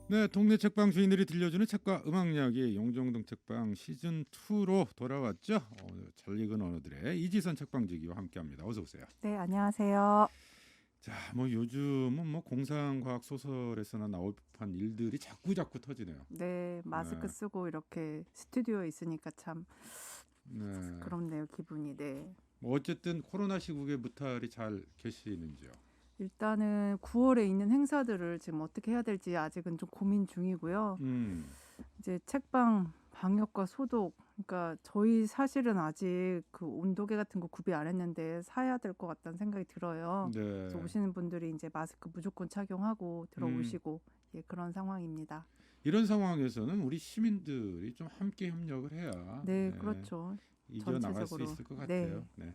네, 동네 책방 주인들이 들려주는 책과 음악 이야기 용정동 책방 시즌 2로 돌아왔죠. 잘 읽은 언어들의 이지선 책방지기와 함께합니다. 어서 오세요. 네, 안녕하세요. 자, 뭐 요즘은 뭐 공상과학 소설에서나 나올 법한 일들이 자꾸 터지네요. 네, 마스크 네, 쓰고 이렇게 스튜디오에 있으니까 참 네. 쑥스럽네요, 기분이. 네. 뭐 어쨌든 코로나 시국에 무탈이 잘 계시는지요? 일단은 9월에 있는 행사들을 지금 어떻게 해야 될지 아직은 좀 고민 중이고요. 음, 이제 책방 방역과 소독, 그러니까 저희 사실은 아직 그 온도계 같은 거 구비 안 했는데 사야 될 것 같다는 생각이 들어요. 그래서 네, 오시는 분들이 이제 마스크 무조건 착용하고 음. 들어오시고 예, 그런 상황입니다. 이런 상황에서는 우리 시민들이 좀 함께 협력을 해야 네, 네, 그렇죠. 이겨 나갈 수 전체적으로. 있을 것 같아요. 네. 네.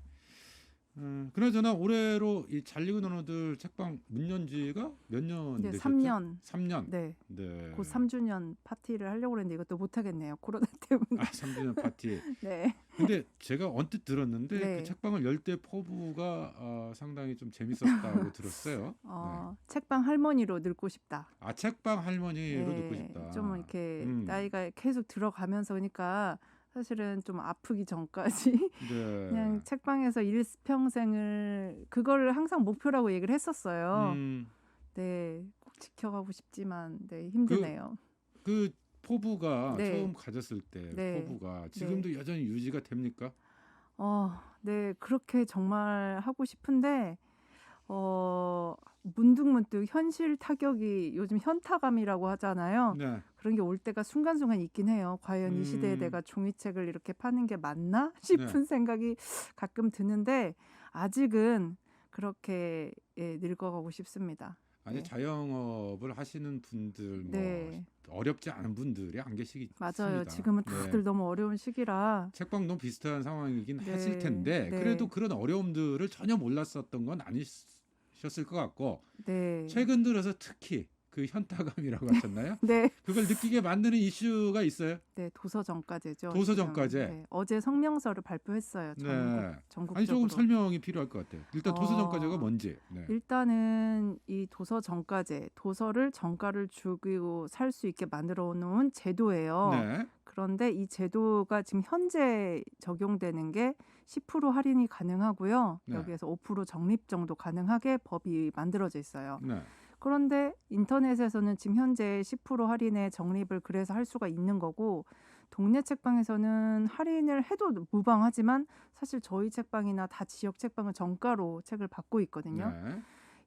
그나저나 올해로 이 잘 읽은 언어들 책방 문 연 지가 몇 년 이제 되셨죠? 3년. 3년. 네. 네. 곧 3주년 파티를 하려고 했는데 이것도 못 하겠네요. 코로나 때문에. 아, 3주년 파티. 네. 근데 제가 언뜻 들었는데 그 네. 책방을 열 때 포부가 상당히 좀 재밌었다고 들었어요. 네. 책방 할머니로 늙고 싶다. 아, 책방 할머니로 듣고 네. 좀 싶다. 이렇게 음. 나이가 계속 들어가면서 그러니까 사실은 좀 아프기 전까지 그냥 네. 책방에서 일평생을 그걸 항상 목표라고 얘기를 했었어요. 음. 네. 꼭 지켜가고 싶지만 네, 그 힘드네요. 그 포부가 처음 네. 가졌을 때 네. 포부가 네. 지금도 여전히 유지가 됩니까? 네. 그렇게 정말 하고 싶은데 문득문득 현실 타격이 요즘 현타감이라고 하잖아요. 네. 그런 게 올 때가 순간순간 있긴 해요. 과연 이 시대에 음. 내가 종이책을 이렇게 파는 게 맞나 네. 싶은 생각이 가끔 드는데 아직은 그렇게 예, 늙어가고 싶습니다. 아니 네. 자영업을 하시는 분들 뭐 네. 어렵지 않은 분들이 안 맞아요. 계시겠습니다. 지금은 네. 다들 너무 어려운 시기라. 책방도 비슷한 상황이긴 하실 네. 텐데 그래도 네. 그런 어려움들을 전혀 몰랐었던 건 아니셨을 것 같고 네. 최근 들어서 특히 그 현타감이라고 하셨나요? 네. 그걸 느끼게 만드는 이슈가 있어요. 네, 도서정가제죠, 지금. 도서정가제. 네, 어제 성명서를 발표했어요. 네. 아니 조금 전국적으로. 설명이 필요할 것 같아요. 일단 도서정가제가 어, 뭔지. 네. 일단은 이 도서정가제, 도서를 정가를 주고 살 수 있게 만들어 놓은 제도예요. 네. 그런데 이 제도가 지금 현재 적용되는 게 10% 할인이 가능하고요. 네. 여기에서 5% 적립 정도 가능하게 법이 만들어져 있어요. 네. 그런데 인터넷에서는 지금 현재 10% 할인에 적립을 그래서 할 수가 있는 거고 동네 책방에서는 할인을 해도 무방하지만 사실 저희 책방이나 다 지역 책방은 정가로 책을 받고 있거든요. 네.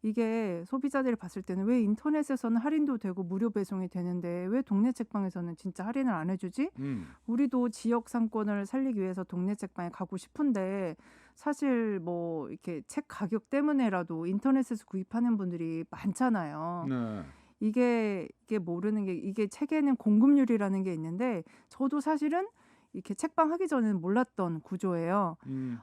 이게 소비자들이 봤을 때는 왜 인터넷에서는 할인도 되고 무료 배송이 되는데 왜 동네 책방에서는 진짜 할인을 안 해주지? 음. 우리도 지역 상권을 살리기 위해서 동네 책방에 가고 싶은데 사실 뭐 이렇게 책 가격 때문에라도 인터넷에서 구입하는 분들이 많잖아요. 네. 이게 모르는 게 이게 책에는 공급률이라는 게 있는데 저도 사실은 이렇게 책방 하기 전에는 몰랐던 구조예요. 음.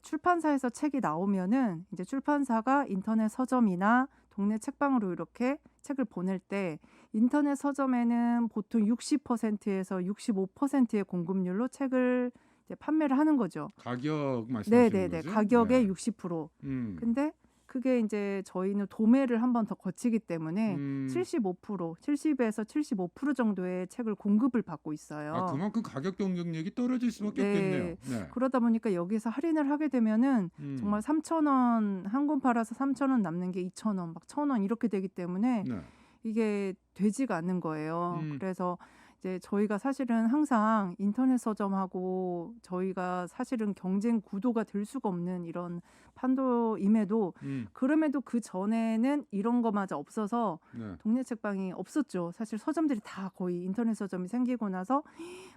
출판사에서 책이 나오면은 이제 출판사가 인터넷 서점이나 동네 책방으로 이렇게 책을 보낼 때 인터넷 서점에는 보통 60%에서 65%의 공급률로 책을 이제 판매를 하는 거죠. 가격 말씀하시는 네네네. 거죠? 가격의 네. 60%. 음. 근데 그게 이제 저희는 도매를 한 번 더 거치기 때문에 음. 75%, 70에서 75% 정도의 책을 공급을 받고 아, 있어요. 그만큼 가격 경쟁력이 떨어질 수밖에 없겠네요. 네. 네. 그러다 보니까 여기서 할인을 하게 되면은 정말 음. 3,000원, 한 권 팔아서 3,000원 남는 게 2,000원, 막 1,000원 이렇게 되기 때문에 네. 이게 되지가 않는 거예요. 음. 그래서 이제 저희가 사실은 항상 인터넷 서점하고 저희가 사실은 경쟁 구도가 될 수가 없는 이런 판도임에도 음. 그럼에도 그 전에는 이런 거마저 없어서 네. 동네 책방이 없었죠. 사실 서점들이 다 거의 인터넷 서점이 생기고 나서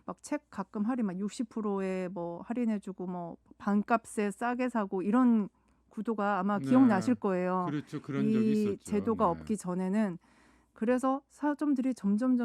막 책 가끔 할인 막 60%에 뭐 할인해주고 뭐 반값에 싸게 사고 이런 구도가 아마 네. 기억나실 거예요. 그렇죠. 그런 적이 이 있었죠. 제도가 네. 없기 전에는 그래서 서점들이 점점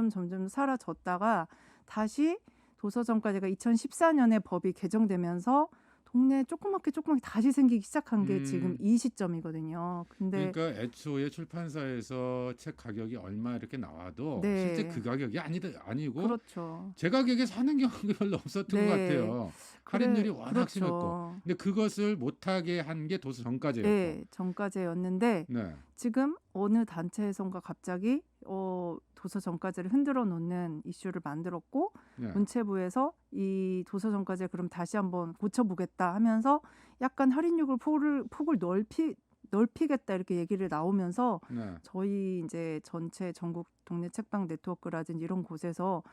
사라졌다가 다시 도서정가제가 2014년에 법이 개정되면서 동네에 조그맣게 다시 생기기 시작한 게 지금 음. 이 시점이거든요. 근데 그러니까 애초에 출판사에서 책 가격이 얼마 이렇게 나와도 실제 그 네, 가격이 아니고 그렇죠. 제 가격에 사는 경우가 별로 없었던 것 네, 같아요. 할인율이 워낙 심했고. 그렇죠. 근데 그것을 못하게 한 게 도서정가제였고. 네, 정가제였는데 네. 지금 어느 단체에선가 갑자기 도서 정가제를 흔들어 놓는 이슈를 만들었고 네. 문체부에서 이 도서 정가제 그럼 다시 한번 고쳐보겠다 하면서 약간 할인율을 폭을 넓히겠다 이렇게 얘기를 나오면서 네. 저희 이제 전체 전국 동네 책방 네트워크라든지 이런 곳에서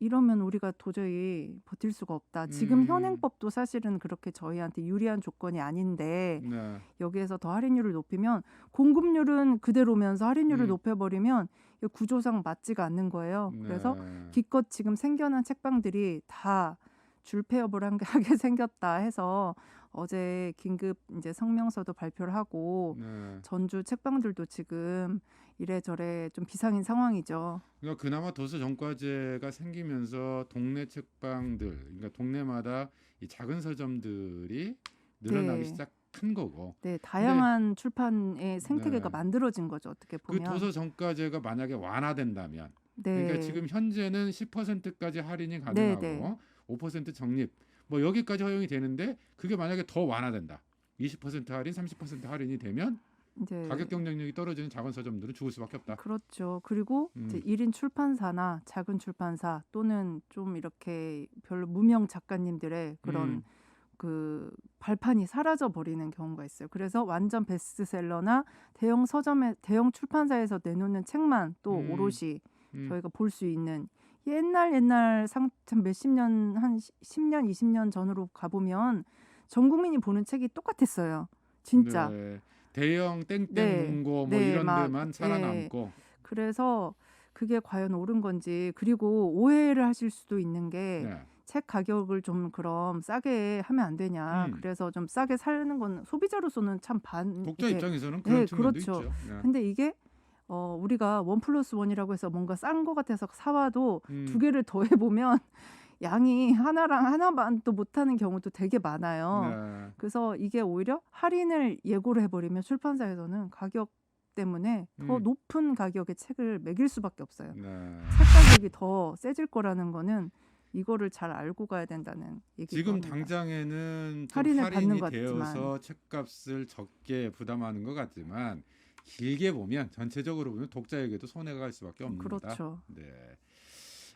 이러면 우리가 도저히 버틸 수가 없다. 지금 현행법도 사실은 그렇게 저희한테 유리한 조건이 아닌데 네. 여기에서 더 할인율을 높이면 공급률은 그대로면서 할인율을 음. 높여버리면 이게 구조상 맞지가 않는 거예요. 그래서 네. 기껏 지금 생겨난 책방들이 다 줄폐업을 하게 생겼다 해서 어제 긴급 이제 성명서도 발표를 하고 네. 전주 책방들도 지금 이래저래 좀 비상인 상황이죠. 그러니까 그나마 도서 정가제가 생기면서 동네 책방들, 그러니까 동네마다 이 작은 서점들이 늘어나기 네. 시작한 거고. 네, 근데 다양한 출판의 생태계가 네. 만들어진 거죠. 어떻게 그 보면. 도서 정가제가 만약에 완화된다면, 그러니까 네. 지금 현재는 10%까지 할인이 네, 가능하고 네. 5% 적립, 뭐 여기까지 허용이 되는데 그게 만약에 더 완화된다. 20% 할인, 30% 할인이 되면 이제 가격 경쟁력이 떨어지는 작은 서점들은 죽을 수밖에 없다. 그렇죠. 그리고 이제 1인 출판사나 작은 출판사 또는 좀 이렇게 별로 무명 작가님들의 그런 음. 그 발판이 사라져 버리는 경우가 있어요. 그래서 완전 베스트셀러나 대형 서점에 대형 출판사에서 내놓는 책만 또 오롯이 저희가 볼 수 있는 옛날 참 몇십 년 한 10년 20년 전으로 가보면 전 국민이 보는 책이 똑같았어요. 진짜. 네. 대형 땡땡 네. 문고 뭐 네, 이런 막 데만 예. 살아남고. 그래서 그게 과연 옳은 건지 그리고 오해를 하실 수도 있는 게 네. 책 가격을 좀 그럼 싸게 하면 안 되냐. 그래서 좀 싸게 사는 건 소비자로서는 참 독자 이게 입장에서는 그런 네, 측면도 그렇죠. 있죠. 네. 근데 이게 우리가 1+1이라고 해서 뭔가 싼 거 같아서 사와도 두 개를 더해 보면 양이 하나랑 하나만도 못하는 경우도 되게 많아요. 네. 그래서 이게 오히려 할인을 예고를 해버리면 출판사에서는 가격 때문에 더 높은 가격의 책을 매길 수밖에 없어요. 네. 책 가격이 더 세질 거라는 거는 이거를 잘 알고 가야 된다는 얘기죠. 지금 당장에는 좀 할인을 받는 할인이 것 같지만. 되어서 책값을 적게 부담하는 것 같지만 길게 보면 전체적으로 보면 독자에게도 손해가 갈 수밖에 없는다. 그렇죠. 네.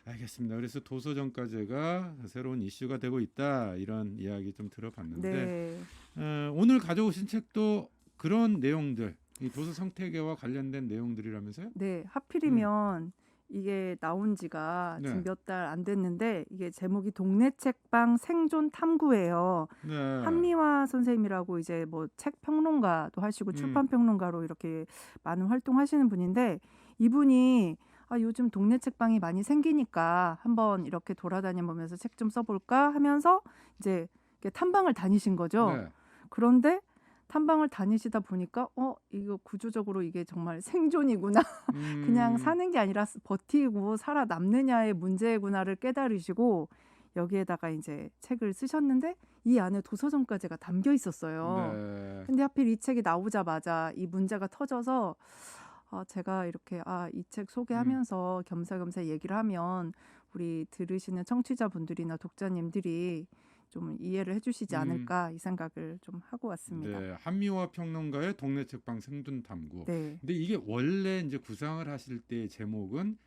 알겠습니다. 그래서 도서정가제가 새로운 이슈가 되고 있다 이런 이야기 좀 들어봤는데 네. 오늘 가져오신 책도 그런 내용들, 이 도서 생태계와 관련된 내용들이라면서요? 네, 하필이면 이게 나온 지가 네. 지금 몇 달 안 됐는데 이게 제목이 동네 책방 생존 탐구예요. 네. 한미화 선생님이라고 이제 뭐 책 평론가도 하시고 출판 평론가로 이렇게 많은 활동하시는 분인데 이분이 요즘 동네 책방이 많이 생기니까 한번 이렇게 돌아다녀 보면서 책 좀 써볼까 하면서 이제 이렇게 탐방을 다니신 거죠. 네. 그런데 탐방을 다니시다 보니까 이거 구조적으로 이게 정말 생존이구나. 그냥 사는 게 아니라 버티고 살아남느냐의 문제구나를 깨달으시고 여기에다가 이제 책을 쓰셨는데 이 안에 도서정가제가 담겨 있었어요. 네. 근데 하필 이 책이 나오자마자 이 문제가 터져서 제가 이렇게 이 책 소개하면서 겸사겸사 얘기를 하면 우리 들으시는 청취자분들이나 독자님들이 좀 이해를 해주시지 않을까 이 생각을 좀 하고 왔습니다. 네, 한미화 평론가의 동네 책방 생존 탐구. 네. 근데 이게 원래 이제 구상을 하실 때 제목은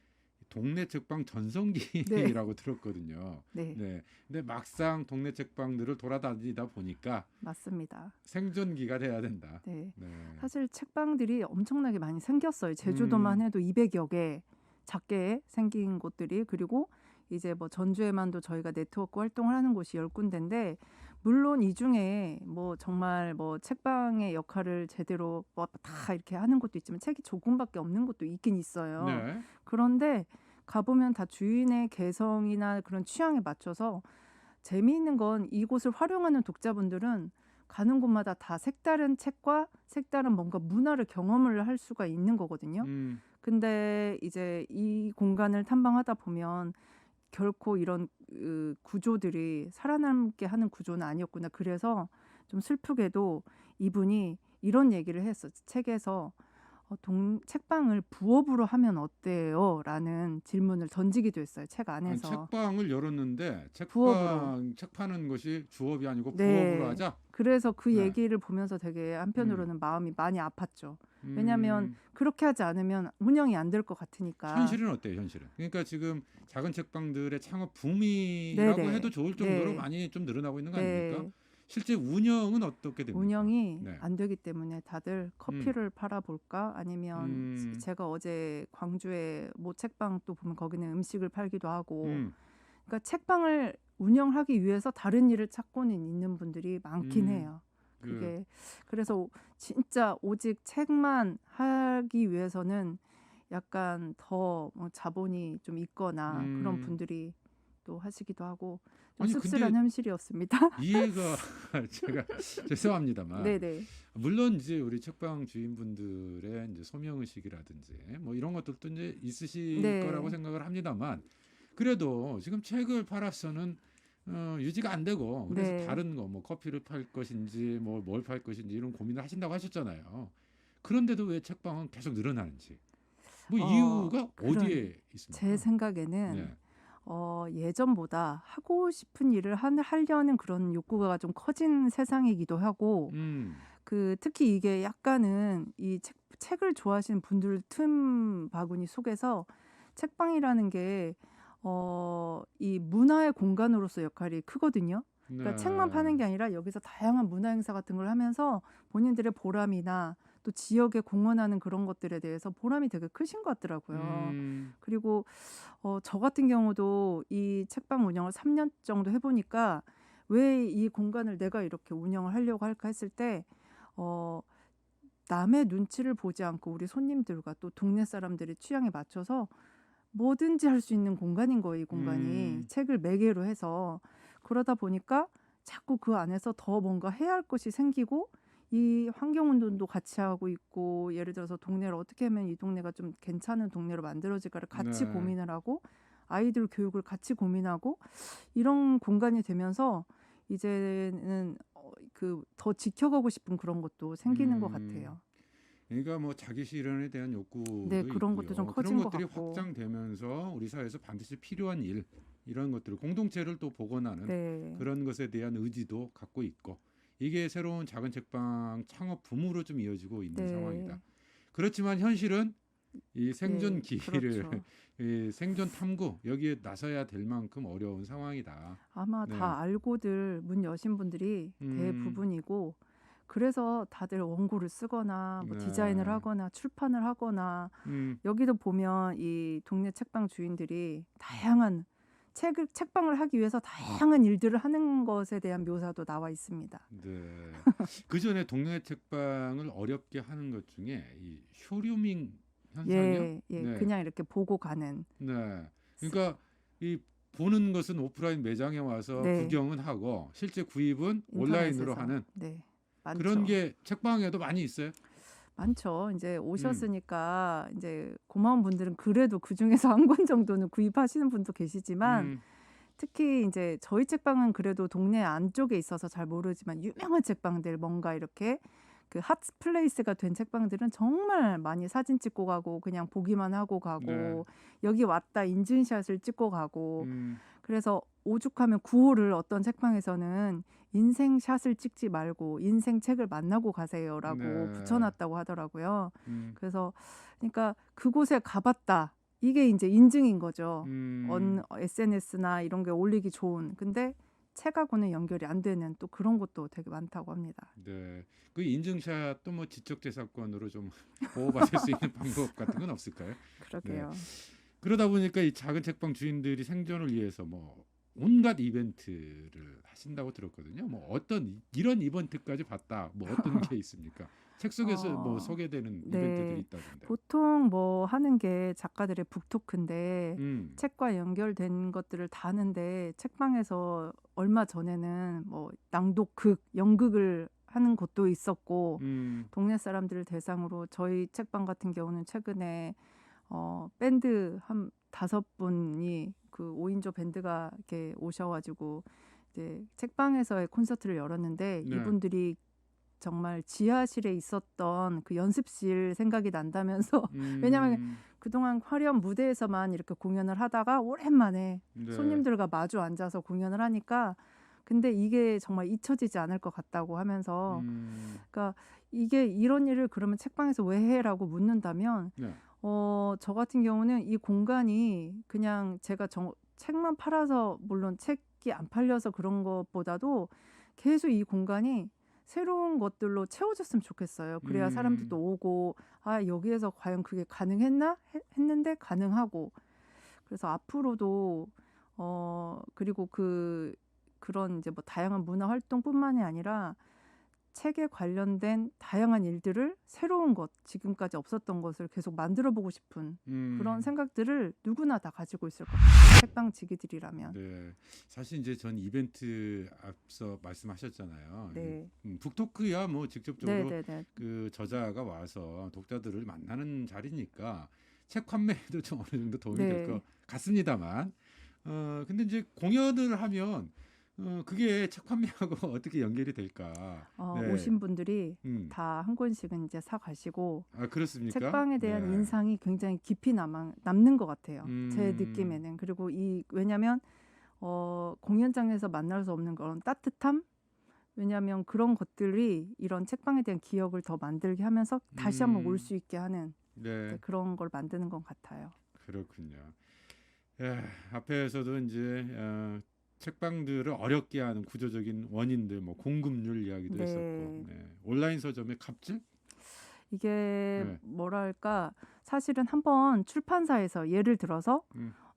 동네 책방 전성기라고 들었거든요. 네, 네. 근데 막상 동네 책방들을 돌아다니다 보니까 맞습니다. 생존기가 돼야 된다. 네. 네. 사실 책방들이 엄청나게 많이 생겼어요. 제주도만 해도 200여 개 작게 생긴 곳들이 그리고 이제 뭐 전주에만도 저희가 네트워크 활동을 하는 곳이 10군데인데 물론 이 중에 뭐 정말 뭐 책방의 역할을 제대로 뭐 다 이렇게 하는 곳도 있지만 책이 조금밖에 없는 곳도 있긴 있어요. 네. 그런데 가보면 다 주인의 개성이나 그런 취향에 맞춰서 재미있는 건 이곳을 활용하는 독자분들은 가는 곳마다 다 색다른 책과 색다른 뭔가 문화를 경험을 할 수가 있는 거거든요. 근데 이제 이 공간을 탐방하다 보면 결코 이런 구조들이 살아남게 하는 구조는 아니었구나. 그래서 좀 슬프게도 이분이 이런 얘기를 했어. 책에서 책방을 부업으로 하면 어때요? 라는 질문을 던지기도 했어요. 책 아니, 안에서. 책방을 열었는데 부업으로. 책 파는 것이 주업이 아니고 부업으로 네. 하자. 그래서 그 네. 얘기를 보면서 되게 한편으로는 마음이 많이 아팠죠. 왜냐하면 음, 그렇게 하지 않으면 운영이 안 될 것 같으니까. 현실은 어때요, 현실은? 그러니까 지금 작은 책방들의 창업 붐이라고 네네. 해도 좋을 정도로 네. 많이 좀 늘어나고 있는 거 아닙니까? 네. 실제 운영은 어떻게 됩니까? 운영이 네. 안 되기 때문에 다들 커피를 팔아볼까? 아니면 음, 제가 어제 광주에 모 책방 또 보면 거기는 음식을 팔기도 하고, 음, 그러니까 책방을 운영하기 위해서 다른 일을 찾고는 있는 분들이 많긴 음, 해요. 그, 그게 그래서 진짜 오직 책만 하기 위해서는 약간 더뭐 자본이 좀 있거나 그런 음. 분들이 또 하시기도 하고 좀 아니, 근데 씁쓸한 현실이었습니다. 이해가 제가 죄송합니다만 네네. 물론 이제 우리 책방 주인분들의 이제 소명 의식이라든지 뭐 이런 것들도 이제 있으실 거라고 네. 생각을 합니다만 그래도 지금 책을 팔아서는 유지가 안 되고 그래서 네. 다른 거 뭐 커피를 팔 것인지 뭐 뭘 팔 것인지 이런 고민을 하신다고 하셨잖아요. 그런데도 왜 책방은 계속 늘어나는지 뭐 이유가 어디에 제 있습니까? 생각에는 네. 예전보다 하고 싶은 일을 하려는 그런 욕구가 좀 커진 세상이기도 하고, 음, 특히 이게 약간은 이 책을 좋아하시는 분들 틈 바구니 속에서 책방이라는 게, 이 문화의 공간으로서 역할이 크거든요. 그러니까 책만 파는 네. 게 아니라 여기서 다양한 문화 행사 같은 걸 하면서 본인들의 보람이나 또 지역에 공헌하는 그런 것들에 대해서 보람이 되게 크신 것 같더라고요. 음, 그리고 저 같은 경우도 이 책방 운영을 3년 정도 해보니까 왜 이 공간을 내가 이렇게 운영을 하려고 할까 했을 때 어, 남의 눈치를 보지 않고 우리 손님들과 또 동네 사람들의 취향에 맞춰서 뭐든지 할 수 있는 공간인 거예요, 이 공간이. 음, 책을 매개로 해서. 그러다 보니까 자꾸 그 안에서 더 뭔가 해야 할 것이 생기고 이 환경운동도 같이 하고 있고, 예를 들어서 동네를 어떻게 하면 이 동네가 좀 괜찮은 동네로 만들어질까를 같이 네. 고민을 하고 아이들 교육을 같이 고민하고 이런 공간이 되면서 이제는 더 지켜가고 싶은 그런 것도 생기는 것 음, 같아요. 그러니까 뭐 자기 실현에 대한 네, 욕구도 그런 것도 좀 있고요. 그런 커진 것 것들이 같고. 확장되면서 우리 사회에서 반드시 필요한 일 이런 것들을 공동체를 또 복원하는 네, 그런 것에 대한 의지도 갖고 있고 이게 새로운 작은 책방 창업 붐으로 좀 이어지고 있는 네, 상황이다. 그렇지만 현실은 이 생존 네, 기회를 그렇죠. 이 생존 탐구 여기에 나서야 될 만큼 어려운 상황이다. 아마 네. 다 알고들 문 여신 분들이 음, 대부분이고, 그래서 다들 원고를 쓰거나 뭐 디자인을 네. 하거나 출판을 하거나, 음, 여기도 보면 이 동네 책방 주인들이 다양한 책방을 하기 위해서 다양한 일들을 하는 것에 대한 묘사도 나와 있습니다. 네. 그 전에 동네 책방을 어렵게 하는 것 중에 이 쇼루밍 현상이요? 예, 예, 네, 그냥 이렇게 보고 가는. 네. 그러니까 이 보는 것은 오프라인 매장에 와서 네, 구경은 하고 실제 구입은 온라인으로 인터넷에서. 하는 네, 그런 많죠. 게 책방에도 많이 있어요. 많죠. 이제 음, 오셨으니까 이제 고마운 분들은 그래도 그중에서 한 권 정도는 구입하시는 분도 계시지만, 음, 특히 이제 저희 책방은 그래도 동네 안쪽에 있어서 잘 모르지만 유명한 책방들, 뭔가 이렇게 핫 플레이스가 된 책방들은 정말 많이 사진 찍고 가고 그냥 보기만 하고 네, 가고 여기 왔다 인증샷을 찍고 가고, 음, 그래서 오죽하면 구호를 어떤 책방에서는 인생 샷을 찍지 말고 인생 책을 만나고 가세요라고 네, 붙여놨다고 하더라고요. 음, 그래서 그러니까 그곳에 가봤다. 이게 이제 인증인 거죠. 음, SNS나 이런 게 올리기 좋은. 근데 책하고는 연결이 안 되는 또 그런 것도 되게 많다고 합니다. 네. 그 인증샷도 뭐 지적재산권으로 좀 보호받을 수 있는 방법 같은 건 없을까요? 네. 그러게요. 그러다 보니까 이 작은 책방 주인들이 생존을 위해서 뭐 온갖 이벤트를 하신다고 들었거든요. 뭐 어떤 이런 이벤트까지 봤다. 뭐 어떤 게 있습니까? 책 속에서 뭐 어, 소개되는 이벤트들이 네. 있다던데. 보통 뭐 하는 게 작가들의 북토크인데 음, 책과 연결된 것들을 다 하는데, 책방에서 얼마 전에는 뭐 낭독극, 연극을 하는 곳도 있었고, 음, 동네 사람들을 대상으로 저희 책방 같은 경우는 최근에 밴드 한 5분이 그 5인조 밴드가 이렇게 오셔가지고 이제 책방에서의 콘서트를 열었는데, 네, 이분들이 정말 지하실에 있었던 그 연습실 생각이 난다면서 왜냐하면 그동안 화려한 무대에서만 이렇게 공연을 하다가 오랜만에 네. 손님들과 마주 앉아서 공연을 하니까 근데 이게 정말 잊혀지지 않을 것 같다고 하면서 그러니까 이게 이런 일을 그러면 책방에서 왜 해라고 묻는다면 네. 저 같은 경우는 이 공간이 그냥 제가 책만 팔아서 물론 책이 안 팔려서 그런 것보다도 계속 이 공간이 새로운 것들로 채워졌으면 좋겠어요. 그래야 사람들도 오고 아 여기에서 과연 그게 가능했나 했는데 가능하고 그래서 앞으로도 그리고 그런 이제 뭐 다양한 문화 활동뿐만이 아니라 책에 관련된 다양한 일들을 새로운 것, 지금까지 없었던 것을 계속 만들어 보고 싶은 그런 생각들을 누구나 다 가지고 있을 것 같아요. 책방 지기들이라면. 네. 사실 이제 전 이벤트 앞서 말씀하셨잖아요. 네. 북토크야 뭐 직접적으로 네네네. 그 저자가 와서 독자들을 만나는 자리니까 책 판매에도 좀 어느 정도 도움이 될 네. 것 같습니다만, 근데 이제 공연을 하면 그게 책 판매하고 어떻게 연결이 될까? 네. 오신 분들이 음. 다 한 권씩은 이제 사 가시고 아, 그렇습니까? 책방에 대한 네. 인상이 굉장히 깊이 남는 것 같아요. 제 음. 느낌에는. 그리고 왜냐하면 공연장에서 만날 수 없는 그런 따뜻함? 왜냐하면 그런 것들이 이런 책방에 대한 기억을 더 만들게 하면서 다시 한번 올 수 있게 하는 네. 그런 걸 만드는 것 같아요. 그렇군요. 앞에서도 이제 책방들을 어렵게 하는 구조적인 원인들, 뭐 공급률 이야기도 네. 했었고, 네. 온라인 서점의 갑질? 이게 네. 뭐랄까 사실은 한번 출판사에서 예를 들어서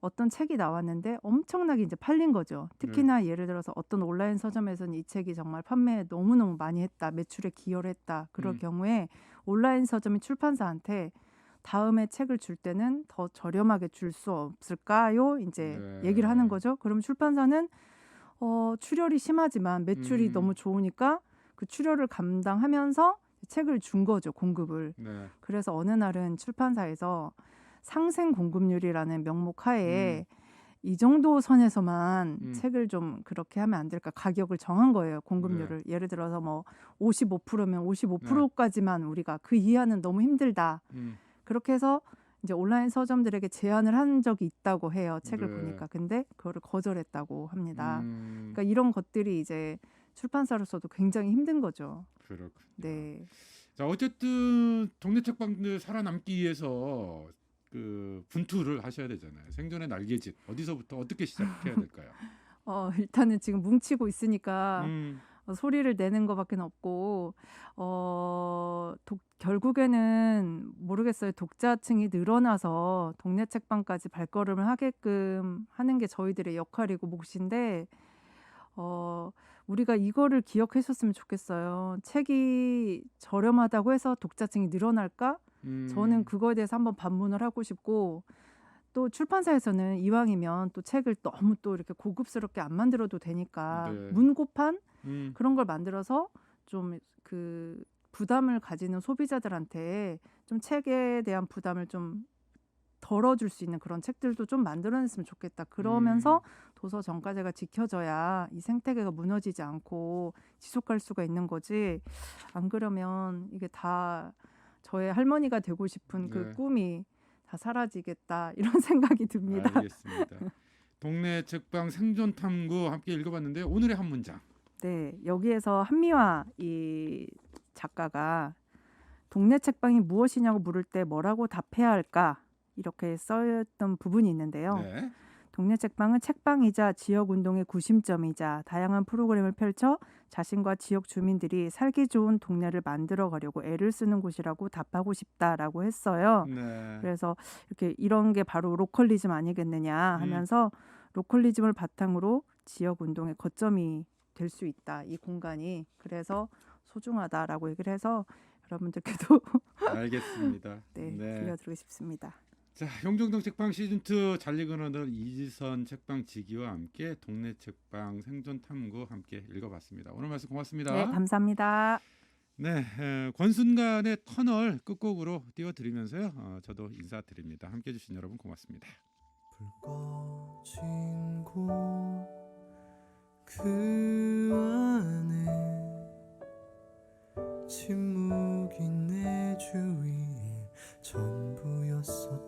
어떤 책이 나왔는데 엄청나게 이제 팔린 거죠. 특히나 예를 들어서 어떤 온라인 서점에서는 이 책이 정말 판매 너무너무 많이 했다. 매출에 기여를 했다. 그럴 경우에 온라인 서점이 출판사한테 다음에 책을 줄 때는 더 저렴하게 줄 수 없을까요? 이제 네. 얘기를 하는 거죠. 그럼 출판사는 출혈이 심하지만 매출이 너무 좋으니까 그 출혈을 감당하면서 책을 준 거죠. 공급을. 네. 그래서 어느 날은 출판사에서 상생 공급률이라는 명목 하에 이 정도 선에서만 책을 좀 그렇게 하면 안 될까 가격을 정한 거예요. 공급률을. 예를 들어서 뭐 55%면 55%까지만 우리가 그 이하는 너무 힘들다. 그렇게 해서 이제 온라인 서점들에게 제안을 한 적이 있다고 해요. 책을 네. 보니까. 근데 그거를 거절했다고 합니다. 음. 그러니까 이런 것들이 이제 출판사로서도 굉장히 힘든 거죠. 그렇군요. 네. 자, 어쨌든 동네 책방들 살아남기 위해서 그 분투를 하셔야 되잖아요. 생존의 날개짓 어디서부터 어떻게 시작해야 될까요? 일단은 지금 뭉치고 있으니까 음. 소리를 내는 것밖에 없고 결국에는 모르겠어요. 독자층이 늘어나서 동네 책방까지 발걸음을 하게끔 하는 게 저희들의 역할이고 몫인데 우리가 이거를 기억했었으면 좋겠어요. 책이 저렴하다고 해서 독자층이 늘어날까? 저는 그거에 대해서 한번 반문을 하고 싶고 또 출판사에서는 이왕이면 또 책을 너무 또 이렇게 고급스럽게 안 만들어도 되니까 네. 문고판 그런 걸 만들어서 좀 그 부담을 가지는 소비자들한테 좀 책에 대한 부담을 좀 덜어줄 수 있는 그런 책들도 좀 만들어냈으면 좋겠다. 그러면서 도서 정가제가 지켜져야 이 생태계가 무너지지 않고 지속할 수가 있는 거지. 안 그러면 이게 다 저의 할머니가 되고 싶은 그 네. 꿈이 다 사라지겠다 이런 생각이 듭니다. 알겠습니다. 동네 책방 생존 탐구 함께 읽어봤는데 오늘의 한 문장. 네, 여기에서 한미화 이 작가가 동네 책방이 무엇이냐고 물을 때 뭐라고 답해야 할까 이렇게 써있던 부분이 있는데요. 네. 동네 책방은 책방이자 지역 운동의 구심점이자 다양한 프로그램을 펼쳐 자신과 지역 주민들이 살기 좋은 동네를 만들어 가려고 애를 쓰는 곳이라고 답하고 싶다라고 했어요. 네. 그래서 이렇게 이런 게 바로 로컬리즘 아니겠느냐 하면서 로컬리즘을 바탕으로 지역 운동의 거점이 될 수 있다. 이 공간이. 그래서 소중하다라고 얘기를 해서 여러분들께도 알겠습니다. 네, 네. 들려드리고 싶습니다. 자, 용정동 책방 시즌2 잘 읽은 언어 이지선 책방 지기와 함께 동네 책방 생존 탐구 함께 읽어봤습니다. 오늘 말씀 고맙습니다. 네, 감사합니다. 네, 권순간의 터널 끝곡으로 띄워드리면서요. 저도 인사드립니다. 함께해 주신 여러분 고맙습니다. 불 꺼진 곳 그 안에 주위에 전부였었지.